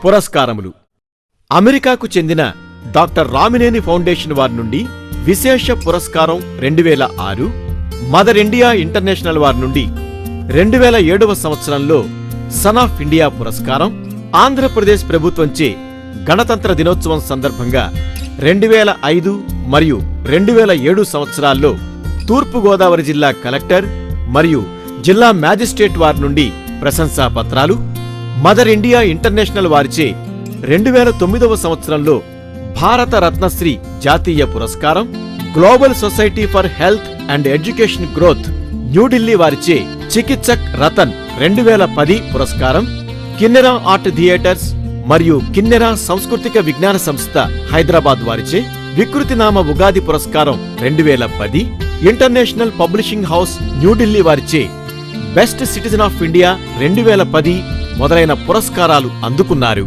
పురస్కారములు. అమెరికాకు చెందిన doctor Ramineni foundation వారి నుండి విశేష పురస్కారం 2006, మదర్ ఇండియా ఇంటర్నేషనల్ వారి నుండి 2007వ సంవత్సరంలో సన్ ఆఫ్ ఇండియా పురస్కారం, ఆంధ్రప్రదేశ్ ప్రభుత్వంచే గణతంత్ర దినోత్సవం సందర్భంగా 2005 మరియు 2007 సంవత్సరాల్లో తూర్పుగోదావరి జిల్లా కలెక్టర్ మరియు జిల్లా మ్యాజిస్ట్రేట్ వారి నుండి ప్రశంసా పత్రాలు, మదర్ ఇండియా ఇంటర్నేషనల్ వారిచే 2009వ సంవత్సరంలో భారత రత్నశ్రీ జాతీయ పురస్కారం, global society for health and education growth New Delhi వారిచే చికిత్సక్ రతన్ 2010 పురస్కారం, కిన్నెరా ఆర్ట్ థియేటర్స్ మరియు కిన్నెరా సాంస్కృతిక విజ్ఞాన సంస్థ హైదరాబాద్ వారిచే వికృతినామ ఉగాది పురస్కారం 2010, ఇంటర్నేషనల్ పబ్లిషింగ్ హౌస్ న్యూఢిల్లీ వారిచే బెస్ట్ సిటిజన్ ఆఫ్ ఇండియా 2010 మొదలైన పురస్కారాలు అందుకున్నారు.